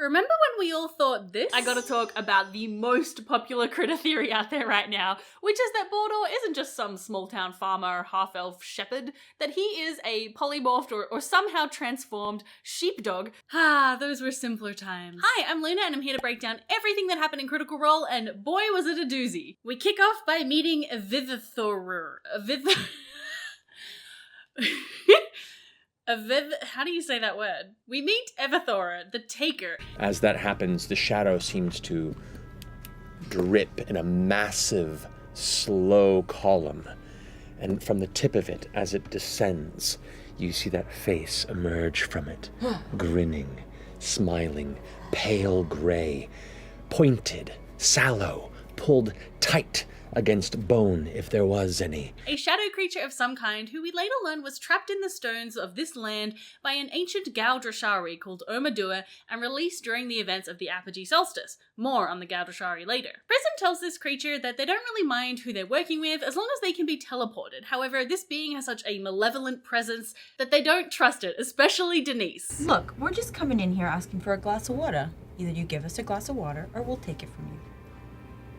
Remember when we all thought this? I gotta talk about the most popular critter theory out there right now, which is that Bor'dor isn't just some small town farmer or half-elf shepherd, that he is a polymorphed or somehow transformed sheepdog. Ah, those were simpler times. Hi, I'm Luna and I'm here to break down everything that happened in Critical Role, and boy was it a doozy. We kick off by meeting Evithorirriririr. How do you say that word? We meet Evithor, the Taker. As that happens, the shadow seems to drip in a massive, slow column. And from the tip of it, as it descends, you see that face emerge from it, grinning, smiling, pale gray, pointed, sallow, pulled tight against bone, if there was any. A shadow creature of some kind who we later learned was trapped in the stones of this land by an ancient Galdrashari called Omadua and released during the events of the apogee solstice. More on the Galdrashari later. Prism tells this creature that they don't really mind who they're working with as long as they can be teleported. However, this being has such a malevolent presence that they don't trust it, especially Denise. Look, we're just coming in here asking for a glass of water. Either you give us a glass of water or we'll take it from you.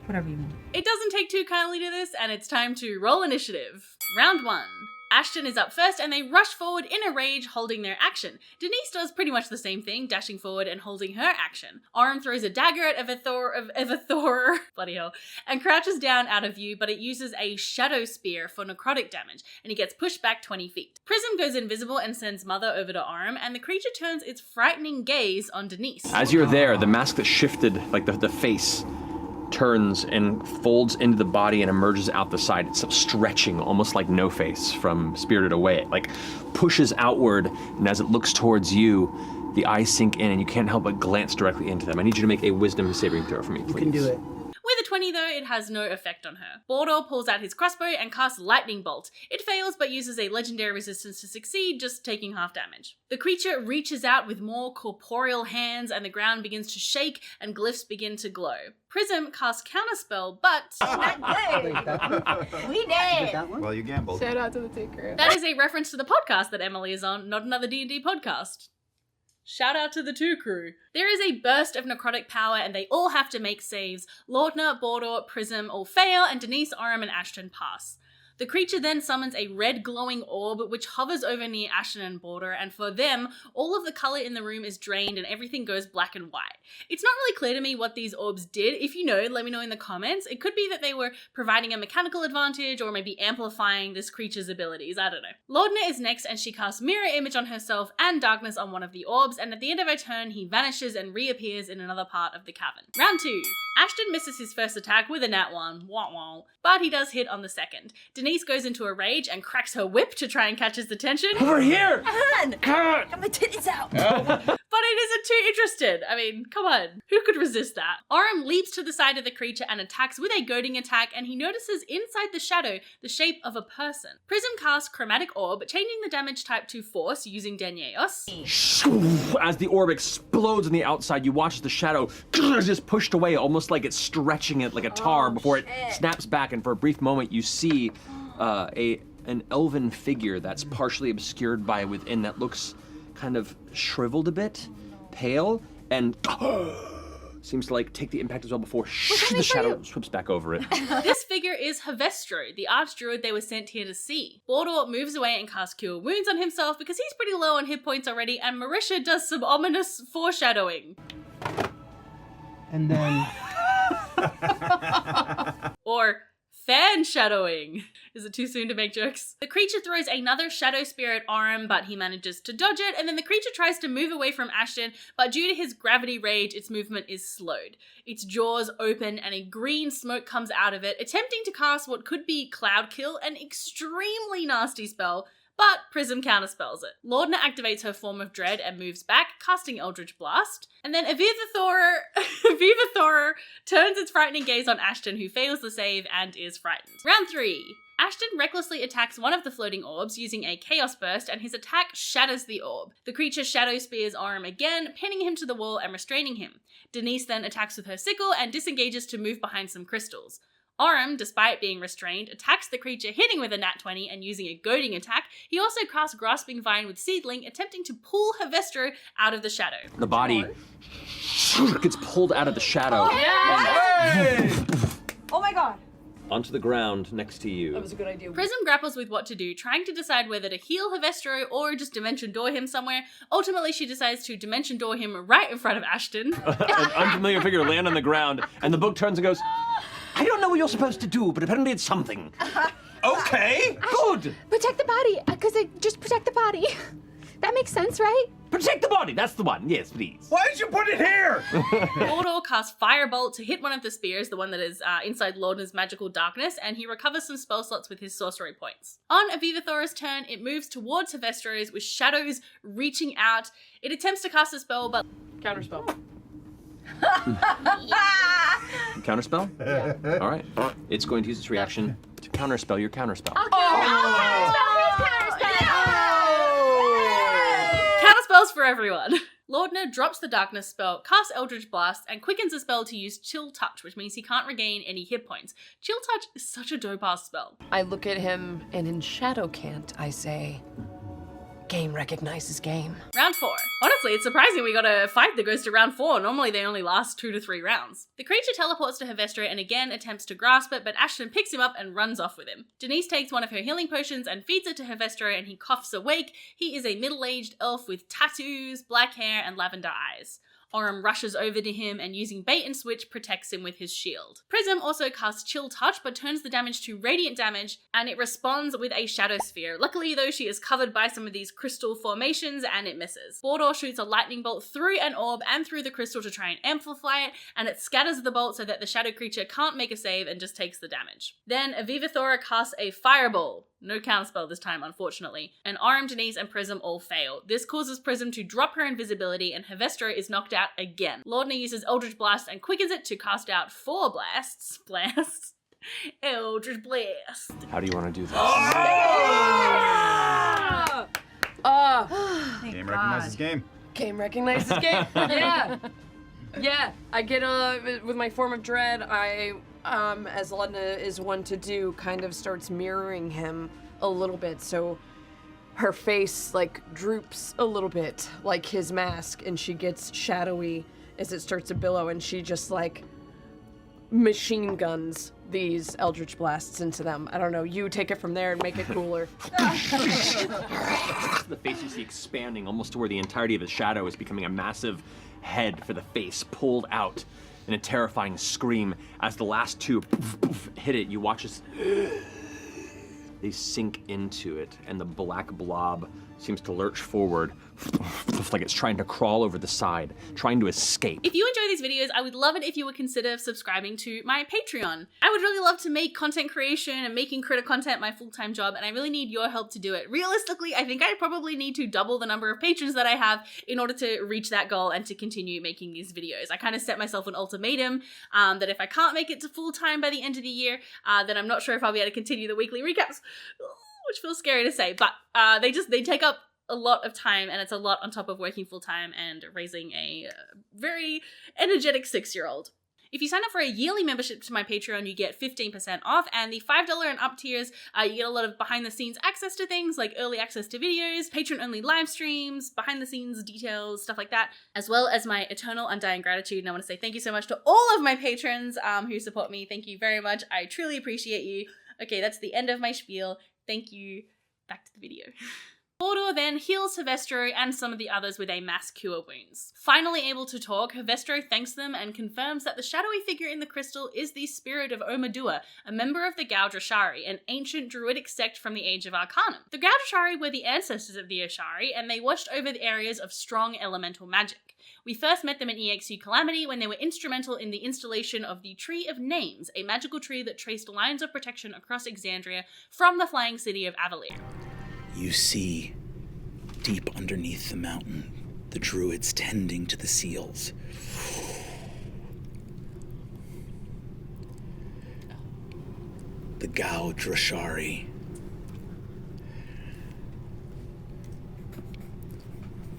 Whatever you want. It doesn't take too kindly to this, and it's time to roll initiative. Round 1. Ashton is up first, and they rush forward in a rage, holding their action. Denise does pretty much the same thing, dashing forward and holding her action. Aurum throws a dagger at Evithor, bloody hell, and crouches down out of view, but it uses a shadow spear for necrotic damage, and he gets pushed back 20 feet. Prism goes invisible and sends Mother over to Aurum, and the creature turns its frightening gaze on Denise. As you're there, the mask that shifted, like the face, turns and folds into the body and emerges out the side. It's stretching, almost like No Face from Spirited Away. It like pushes outward, and as it looks towards you, the eyes sink in and you can't help but glance directly into them. I need you to make a wisdom saving throw for me, please. You can do it. With a 20 though, it has no effect on her. Bor'dor pulls out his crossbow and casts Lightning Bolt. It fails but uses a legendary resistance to succeed, just taking half damage. The creature reaches out with more corporeal hands and the ground begins to shake and glyphs begin to glow. Prism casts Counterspell, but... Not good! We did! Well, you gambled. Shout out to the Taker. That is a reference to the podcast that Emily is on, not another D&D podcast. Shout out to the 2 crew. There is a burst of necrotic power and they all have to make saves. Laudna, Bor'dor, Prism all fail, and Denise, Aurum, and Ashton pass. The creature then summons a red glowing orb which hovers over near Ashton and Bor'dor, and for them, all of the colour in the room is drained and everything goes black and white. It's not really clear to me what these orbs did. If you know, let me know in the comments. It could be that they were providing a mechanical advantage or maybe amplifying this creature's abilities, I don't know. Laudna is next and she casts Mirror Image on herself and Darkness on one of the orbs, and at the end of her turn, he vanishes and reappears in another part of the cavern. Round 2. Ashton misses his first attack with a nat 1, wah wah, but he does hit on the second. Denise goes into a rage and cracks her whip to try and catch his attention. Over here! Got my titties out! But it isn't too interested. I mean, come on. Who could resist that? Aurum leaps to the side of the creature and attacks with a goading attack, and he notices inside the shadow the shape of a person. Prism casts Chromatic Orb, changing the damage type to Force using Denyos. As the orb explodes on the outside, you watch as the shadow is just pushed away, almost like it's stretching it like a tar before it snaps back, and for a brief moment you see an elven figure that's partially obscured by within that looks kind of shriveled a bit, pale, and seems to like take the impact as well before the shadow swoops back over it. This figure is Hevestro, the archdruid they were sent here to see. Bor'dor moves away and casts Cure Wounds on himself because he's pretty low on hit points already, and Marisha does some ominous foreshadowing. And then... Or fan shadowing. Is it too soon to make jokes? The creature throws another shadow spear at Aurum, but he manages to dodge it, and then the creature tries to move away from Ashton, but due to his gravity rage, its movement is slowed. Its jaws open and a green smoke comes out of it, attempting to cast what could be Cloud Kill, an extremely nasty spell, but Prism counterspells it. Laudna activates her Form of Dread and moves back, casting Eldritch Blast. And then Evithorirriririr turns its frightening gaze on Ashton, who fails the save and is frightened. Round 3. Ashton recklessly attacks one of the floating orbs using a Chaos Burst, and his attack shatters the orb. The creature shadow spears Aurum again, pinning him to the wall and restraining him. Denise then attacks with her sickle and disengages to move behind some crystals. Aurum, despite being restrained, attacks the creature, hitting with a nat 20 and using a goading attack. He also casts Grasping Vine with Seedling, attempting to pull Hevestro out of the shadow. The body gets pulled out of the shadow. Oh my god. Onto the ground next to you. That was a good idea. Prism grapples with what to do, trying to decide whether to heal Hevestro or just dimension door him somewhere. Ultimately, she decides to dimension door him right in front of Ashton. An unfamiliar figure land on the ground, and the book turns and goes, I don't know what you're supposed to do, but apparently it's something. Okay, good. Protect the body, because just protect the body. That makes sense, right? Protect the body, that's the one. Yes, please. Why did you put it here? Bor'dor casts Firebolt to hit one of the spears, the one that is inside Laudna's magical darkness, and he recovers some spell slots with his sorcery points. On Evithorirririr's turn, it moves towards Hevestro's with shadows reaching out. It attempts to cast a spell, but Counterspell. Counterspell? Yeah. All right. It's going to use its reaction to counterspell your counterspell. counterspells for everyone. Laudna drops the darkness spell, casts Eldritch Blast, and quickens the spell to use Chill Touch, which means he can't regain any hit points. Chill Touch is such a dope-ass spell. I look at him, and in Shadowcant, I say, game recognizes game. Round 4. Honestly, it's surprising we got a fight that goes to round 4. Normally they only last 2 to 3 rounds. The creature teleports to Hevestro and again attempts to grasp it, but Ashton picks him up and runs off with him. Denise takes one of her healing potions and feeds it to Hevestro and he coughs awake. He is a middle-aged elf with tattoos, black hair, and lavender eyes. Orym rushes over to him and using bait and switch protects him with his shield. Prism also casts Chill Touch but turns the damage to radiant damage and it responds with a shadow sphere. Luckily though, she is covered by some of these crystal formations and it misses. Bor'dor shoots a lightning bolt through an orb and through the crystal to try and amplify it, and it scatters the bolt so that the shadow creature can't make a save and just takes the damage. Then Evithorirririr casts a fireball. No counterspell this time, unfortunately. And Orym, Denise, and Prism all fail. This causes Prism to drop her invisibility and Hevestro is knocked out again. Laudna uses Eldritch Blast and quickens it to cast out 4 blasts. Eldritch Blast. How do you want to do this? Game recognizes game. Game recognizes game. Yeah. I get with my form of dread, I as Laudna is one to do, kind of starts mirroring him a little bit, so her face like droops a little bit like his mask and she gets shadowy as it starts to billow and she just like machine guns these Eldritch Blasts into them. I don't know, you take it from there and make it cooler. The face you see expanding almost to where the entirety of the shadow is becoming a massive head for the face pulled out in a terrifying scream. As the last 2 hit it, you watch as they sink into it and the black blob seems to lurch forward like it's trying to crawl over the side, trying to escape. If you enjoy these videos, I would love it if you would consider subscribing to my Patreon. I would really love to make content creation and making critter content my full-time job, and I really need your help to do it. Realistically, I think I probably need to double the number of patrons that I have in order to reach that goal and to continue making these videos. I kind of set myself an ultimatum that if I can't make it to full-time by the end of the year, then I'm not sure if I'll be able to continue the weekly recaps, which feels scary to say, but they take up a lot of time, and it's a lot on top of working full-time and raising a very energetic 6-year-old. If you sign up for a yearly membership to my Patreon, you get 15% off, and the $5 and up tiers, you get a lot of behind-the-scenes access to things, like early access to videos, patron-only live streams, behind-the-scenes details, stuff like that, as well as my eternal undying gratitude. And I want to say thank you so much to all of my patrons who support me. Thank you very much. I truly appreciate you. Okay, that's the end of my spiel. Thank you. Back to the video. Bor'dor then heals Hevestro and some of the others with a mass cure wounds. Finally able to talk, Hevestro thanks them and confirms that the shadowy figure in the crystal is the spirit of Omadua, a member of the Gaudrashari, an ancient druidic sect from the Age of Arcanum. The Gaudrashari were the ancestors of the Ashari, and they watched over the areas of strong elemental magic. We first met them in EXU Calamity when they were instrumental in the installation of the Tree of Names, a magical tree that traced lines of protection across Exandria from the flying city of Avalir. You see, deep underneath the mountain, the druids tending to the seals. The Gaudrashari.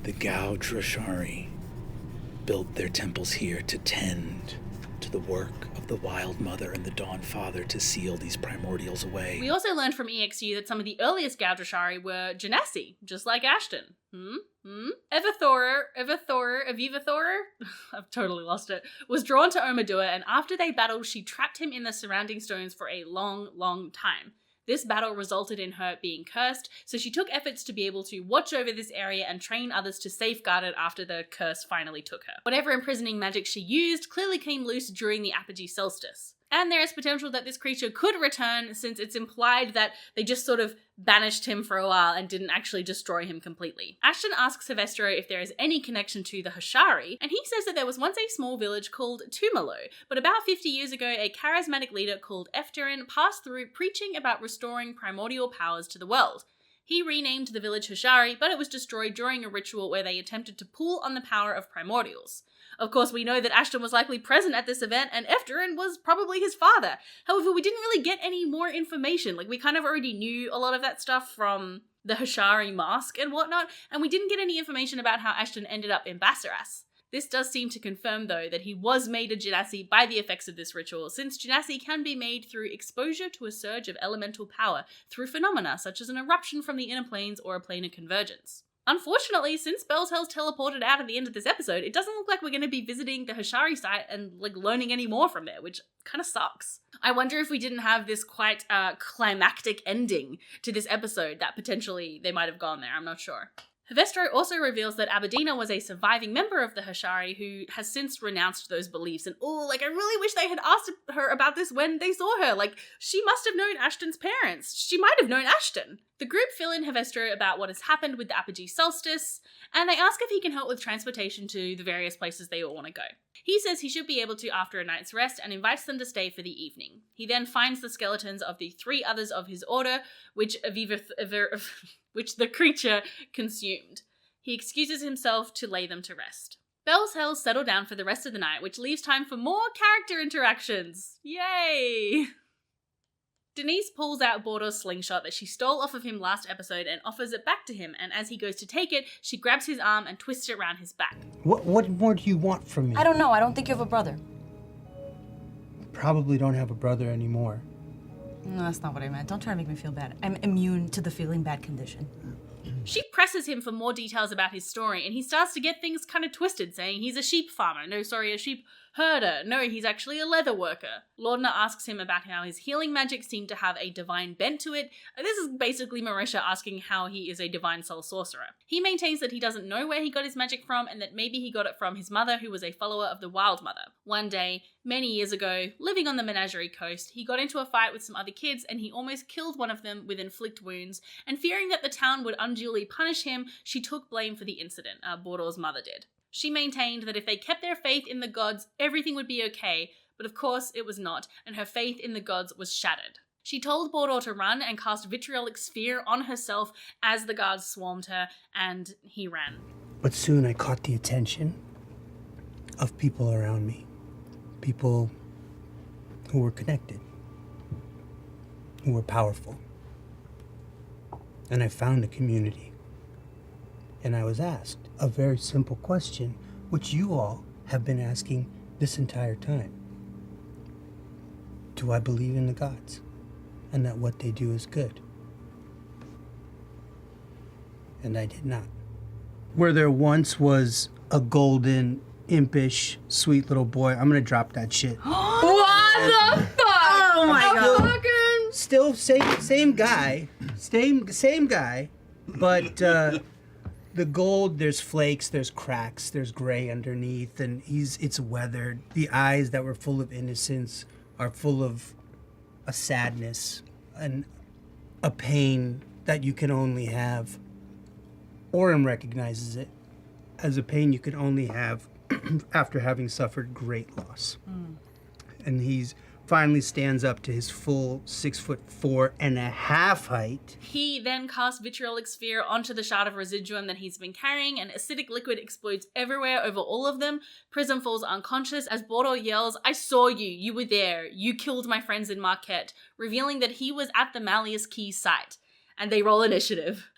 The Gaudrashari built their temples here to tend to the work of the Wild Mother and the Dawn Father to seal these primordials away. We also learned from EXU that some of the earliest Gaudrashari were Genasi, just like Ashton. Evithorirriririr, I've totally lost it, was drawn to Omadua, and after they battled, she trapped him in the surrounding stones for a long, long time. This battle resulted in her being cursed, so she took efforts to be able to watch over this area and train others to safeguard it after the curse finally took her. Whatever imprisoning magic she used clearly came loose during the apogee solstice. And there is potential that this creature could return, since it's implied that they just sort of banished him for a while and didn't actually destroy him completely. Ashton asks Hevestro if there is any connection to the Hashari, and he says that there was once a small village called Tumalo, but about 50 years ago a charismatic leader called Efterin passed through preaching about restoring primordial powers to the world. He renamed the village Hashari, but it was destroyed during a ritual where they attempted to pull on the power of primordials. Of course, we know that Ashton was likely present at this event, and Efterin was probably his father. However, we didn't really get any more information. Like, we kind of already knew a lot of that stuff from the Hashari mask and whatnot, and we didn't get any information about how Ashton ended up in Bassaras. This does seem to confirm, though, that he was made a genasi by the effects of this ritual, since genasi can be made through exposure to a surge of elemental power through phenomena such as an eruption from the inner planes or a planar convergence. Unfortunately, since Belltail's teleported out at the end of this episode, it doesn't look like we're going to be visiting the Hashari site and learning any more from there, which kind of sucks. I wonder if we didn't have this quite climactic ending to this episode that potentially they might have gone there. I'm not sure. Hevestro also reveals that Aberdina was a surviving member of the Hashari who has since renounced those beliefs. And I really wish they had asked her about this when they saw her. She must have known Ashton's parents. She might have known Ashton. The group fill in Hevestro about what has happened with the apogee solstice, and they ask if he can help with transportation to the various places they all want to go. He says he should be able to after a night's rest and invites them to stay for the evening. He then finds the skeletons of the 3 others of his order, which the creature consumed. He excuses himself to lay them to rest. Bell's Hells settle down for the rest of the night, which leaves time for more character interactions. Yay! Denise pulls out Bor'dor's slingshot that she stole off of him last episode and offers it back to him, and as he goes to take it, she grabs his arm and twists it around his back. What more do you want from me? I don't know. I don't think you have a brother. Probably don't have a brother anymore. No, that's not what I meant. Don't try to make me feel bad. I'm immune to the feeling bad condition. She presses him for more details about his story, and he starts to get things kind of twisted, saying he's a sheep farmer. A sheep herder. No, he's actually a leather worker. Laudna asks him about how his healing magic seemed to have a divine bent to it. This is basically Marisha asking how he is a divine soul sorcerer. He maintains that he doesn't know where he got his magic from, and that maybe he got it from his mother, who was a follower of the Wild Mother. One day, many years ago, living on the Menagerie Coast, he got into a fight with some other kids, and he almost killed one of them with inflict wounds, and fearing that the town would unduly punish him, she took blame for the incident. Bor'dor's mother did. She maintained that if they kept their faith in the gods, everything would be okay, but of course it was not, and her faith in the gods was shattered. She told Bor'dor to run and cast vitriolic sphere on herself as the guards swarmed her, and he ran. But soon I caught the attention of people around me. People who were connected, who were powerful. And I found a community. And I was asked a very simple question, which you all have been asking this entire time. Do I believe in the gods? And that what they do is good? And I did not. Where there once was a golden, impish, sweet little boy, I'm gonna drop that shit. What the fuck? Oh my god. Still same guy, same guy, but the gold, there's flakes, there's cracks, there's gray underneath, and it's weathered. The eyes that were full of innocence are full of a sadness and a pain that you can only have. Orem recognizes it as a pain you can only have after having suffered great loss. And he's finally stands up to his full 6'4.5" height. He then casts vitriolic sphere onto the shard of residuum that he's been carrying, and acidic liquid explodes everywhere over all of them. Prism falls unconscious as Bor'dor yells, "I saw you, you were there, you killed my friends in Marquette," revealing that he was at the Malleus Key site. And they roll initiative.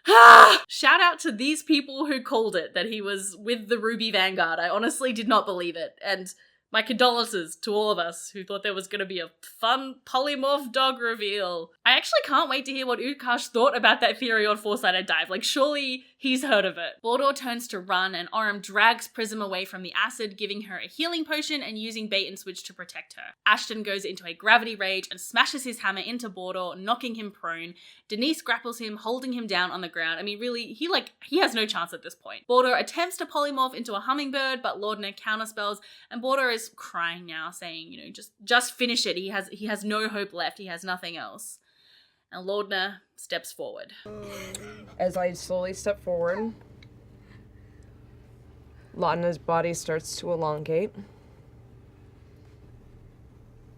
Shout out to these people who called it, that he was with the Ruby Vanguard. I honestly did not believe it, and my condolences to all of us who thought there was going to be a fun polymorph dog reveal. I actually can't wait to hear what Utkarsh thought about that theory on Foresighted Dive. Surely He's heard of it. Bor'dor turns to run and Orym drags Prism away from the acid, giving her a healing potion and using bait and switch to protect her. Ashton goes into a gravity rage and smashes his hammer into Bor'dor, knocking him prone. Denise grapples him, holding him down on the ground. I mean, really, he has no chance at this point. Bor'dor attempts to polymorph into a hummingbird, but Laudna counterspells, and Bor'dor is crying now, saying, you know, just finish it. He has no hope left. He has nothing else. And Laudna steps forward. As I slowly step forward, Laudna's body starts to elongate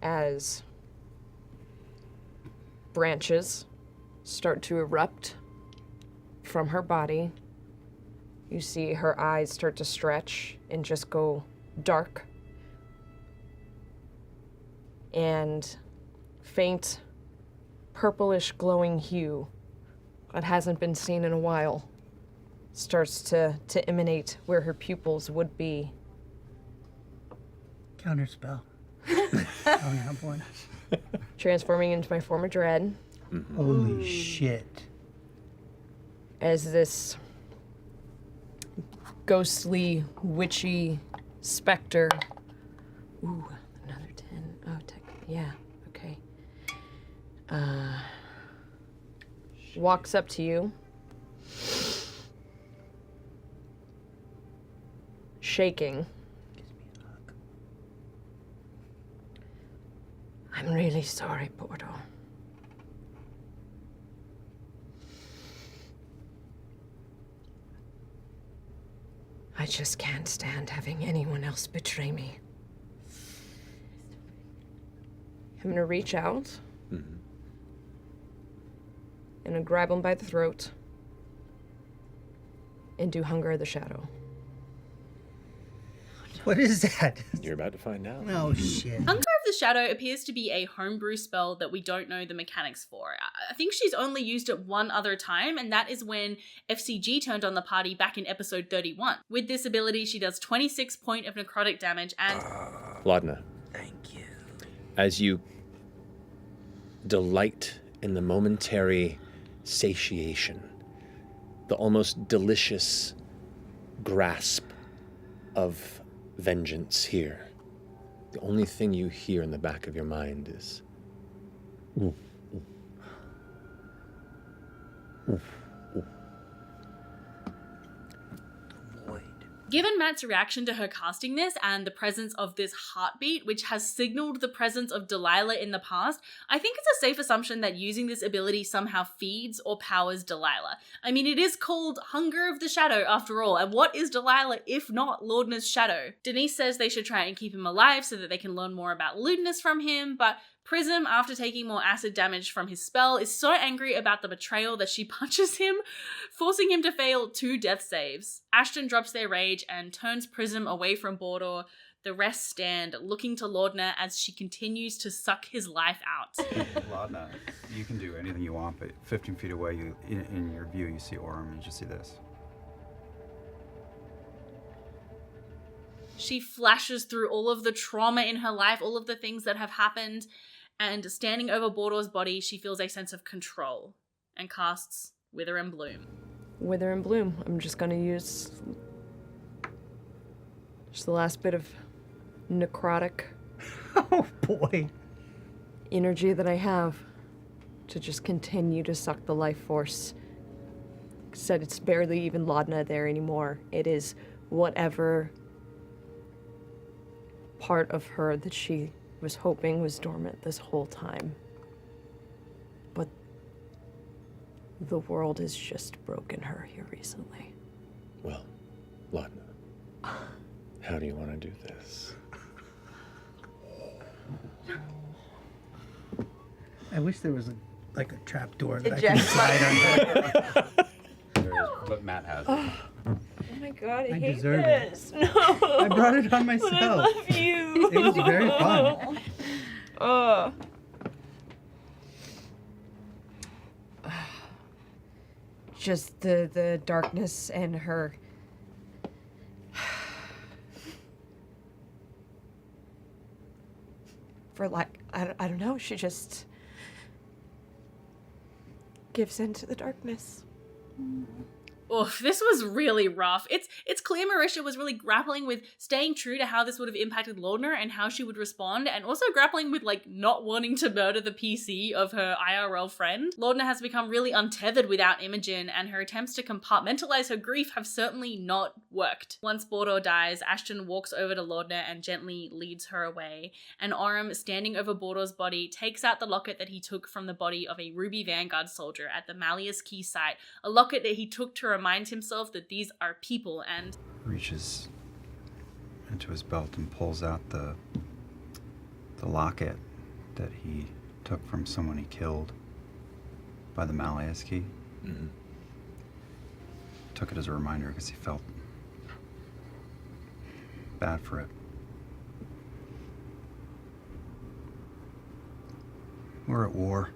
as branches start to erupt from her body. You see her eyes start to stretch and just go dark. And faint purplish glowing hue that hasn't been seen in a while starts to emanate where her pupils would be. Counterspell. Oh, yeah, boy. Transforming into my form of dread. Holy shit. As this ghostly, witchy specter. Ooh, another 10. Oh, yeah, okay. Walks up to you. Shaking. I'm really sorry, Bor'dor. I just can't stand having anyone else betray me. I'm gonna reach out and I grab him by the throat and do Hunger of the Shadow. What is that? You're about to find out. Oh, shit. Hunger of the Shadow appears to be a homebrew spell that we don't know the mechanics for. I think she's only used it one other time, and that is when FCG turned on the party back in episode 31. With this ability, she does 26 points of necrotic damage and... Laudna. Thank you. As you delight in the momentary satiation, the almost delicious grasp of vengeance here, the only thing you hear in the back of your mind is ooh, ooh, ooh, ooh. Given Matt's reaction to her casting this and the presence of this heartbeat, which has signaled the presence of Delilah in the past, I think it's a safe assumption that using this ability somehow feeds or powers Delilah. I mean, it is called Hunger of the Shadow after all, and what is Delilah if not Laudna's shadow? Denise says they should try and keep him alive so that they can learn more about lewdness from him, but Prism, after taking more acid damage from his spell, is so angry about the betrayal that she punches him, forcing him to fail 2 death saves. Ashton drops their rage and turns Prism away from Bor'dor. The rest stand, looking to Laudna as she continues to suck his life out. Laudna, you can do anything you want, but 15 feet away, in your view, you see Orym, you just see this. She flashes through all of the trauma in her life, all of the things that have happened, and standing over Bor'dor's body, she feels a sense of control and casts Wither and Bloom. Wither and Bloom. I'm just gonna use just the last bit of necrotic Oh, boy. energy that I have to just continue to suck the life force. Said it's barely even Laudna there anymore. It is whatever part of her that she was hoping was dormant this whole time. But the world has just broken her here recently. Well, Laudna, how do you want to do this? I wish there was a trap door that I could slide under. There is, but Matt has it. Oh my god, I hate deserve this. it. No. I brought it on myself. But I love you. It was very fun. Just the darkness and her for I don't know, she just gives in to the darkness. Oof, this was really rough. It's clear Marisha was really grappling with staying true to how this would have impacted Laudna and how she would respond, and also grappling with, like, not wanting to murder the PC of her IRL friend. Laudna has become really untethered without Imogen, and her attempts to compartmentalize her grief have certainly not worked. Once Bor'dor dies, Ashton walks over to Laudna and gently leads her away, and Orym, standing over Bor'dor's body, takes out the locket that he took from the body of a Ruby Vanguard soldier at the Malleus Key site, a locket that he took to remind himself that these are people, and Reaches into his belt and pulls out the locket that he took from someone he killed by the Malleus Key. Mm-hmm. Took it as a reminder because he felt bad for it. We're at war.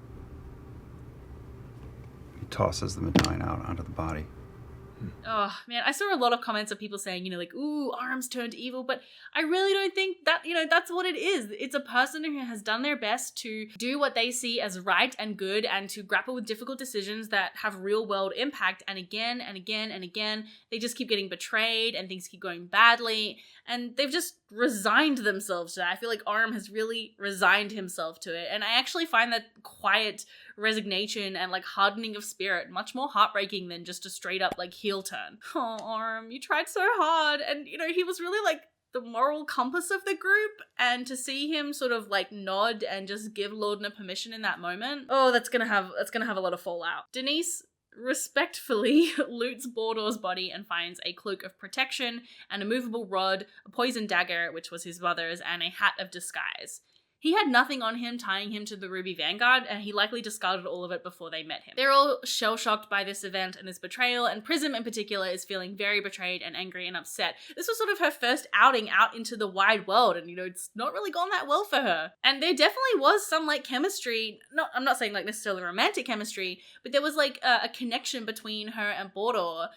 He tosses the medallion out onto the body. oh man, I saw a lot of comments of people saying, like, ooh, Orym's turned evil, but I really don't think that, that's what it is. It's a person who has done their best to do what they see as right and good and to grapple with difficult decisions that have real world impact, and again and again and again, they just keep getting betrayed and things keep going badly, and they've just resigned themselves to that. I feel like Orym has really resigned himself to it, and I actually find that quiet resignation and, like, hardening of spirit much more heartbreaking than just a straight up, like, heel turn. Oh, Orym, you tried so hard, and, he was really, like, the moral compass of the group, and to see him sort of, like, nod and just give Laudna permission in that moment, oh, that's gonna have a lot of fallout. Denise respectfully loots Bor'dor's body and finds a cloak of protection and a movable rod, a poison dagger, which was his mother's, and a hat of disguise. He had nothing on him tying him to the Ruby Vanguard, and he likely discarded all of it before they met him. They're all shell-shocked by this event and this betrayal, and Prism in particular is feeling very betrayed and angry and upset. This was sort of her first outing out into the wide world, and it's not really gone that well for her. And there definitely was some, like, chemistry, I'm not saying, like, necessarily romantic chemistry, but there was, like, a connection between her and Bor'dor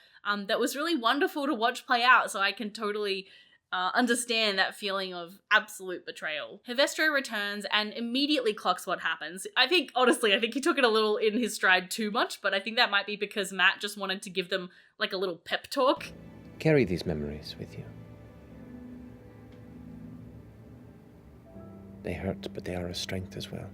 that was really wonderful to watch play out, so I can totally understand that feeling of absolute betrayal. Hevestro returns and immediately clocks what happens. I think he took it a little in his stride too much, but I think that might be because Matt just wanted to give them, like, a little pep talk. Carry these memories with you. They hurt, but they are a strength as well.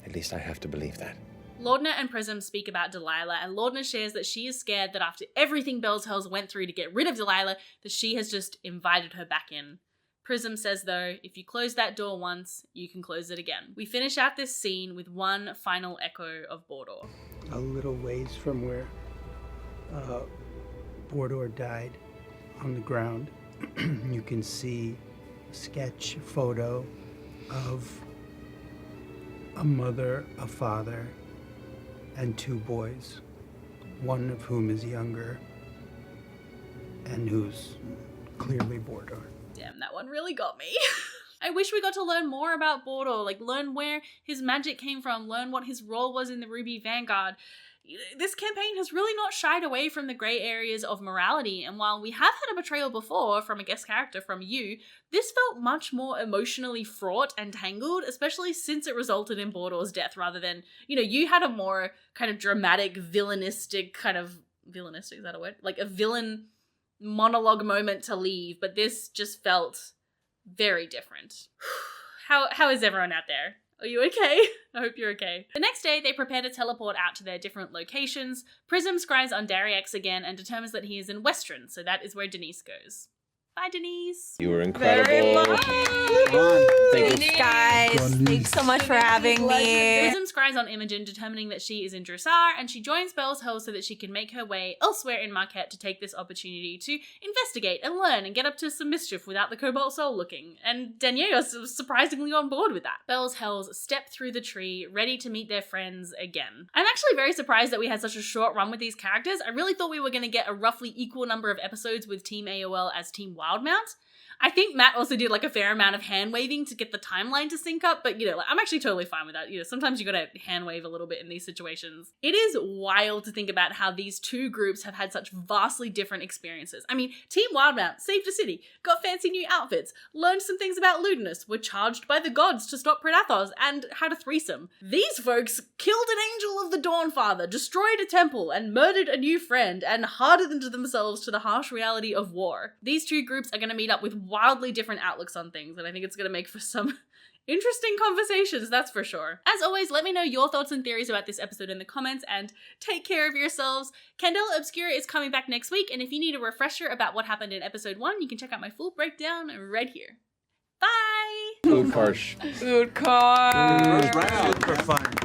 At least I have to believe that. Laudna and Prism speak about Delilah, and Laudna shares that she is scared that after everything Bells Hells went through to get rid of Delilah, that she has just invited her back in. Prism says, though, if you close that door once, you can close it again. We finish out this scene with one final echo of Bor'dor. A little ways from where Bor'dor died, on the ground, you can see a sketch photo of a mother, a father, and two boys, one of whom is younger and who's clearly Bor'dor. Damn, that one really got me. I wish we got to learn more about Bor'dor, like learn where his magic came from, learn what his role was in the Ruby Vanguard. This campaign has really not shied away from the grey areas of morality, and while we have had a betrayal before from a guest character from you, this felt much more emotionally fraught and tangled, especially since it resulted in Bor'dor's death rather than, you had a more kind of dramatic, villainistic, is that a word? Like a villain monologue moment to leave, but this just felt very different. How is everyone out there? Are you okay? I hope you're okay. The next day, they prepare to teleport out to their different locations. Prism scries on Dariex again and determines that he is in Western, so that is where Denise goes. Bye, Denise. You were incredible. Thanks, guys. Thanks so much for having me. Prism scries on Imogen, determining that she is in Dressar, and she joins Bells Hells so that she can make her way elsewhere in Marquette to take this opportunity to investigate and learn and get up to some mischief without the Cobalt Soul looking. And Deni was surprisingly on board with that. Bells Hells step through the tree, ready to meet their friends again. I'm actually very surprised that we had such a short run with these characters. I really thought we were going to get a roughly equal number of episodes with Team AOL as Team Wildmount. I think Matt also did like a fair amount of hand waving to get the timeline to sync up, but, you know, like, I'm actually totally fine with that. You know, sometimes you gotta hand wave a little bit in these situations. It is wild to think about how these two groups have had such vastly different experiences. I mean, Team Wildmount saved a city, got fancy new outfits, learned some things about lewdness, were charged by the gods to stop Predathos, and had a threesome. These folks killed an angel of the Dawnfather, destroyed a temple, and murdered a new friend, and hardened themselves to the harsh reality of war. These two groups are going to meet up with wildly different outlooks on things, and I think it's going to make for some interesting conversations, that's for sure. As always, let me know your thoughts and theories about this episode in the comments, and take care of yourselves. Candela Obscura is coming back next week, and if you need a refresher about what happened in episode 1, you can check out my full breakdown right here. Bye! Food Karsh. Food cars. Super fun.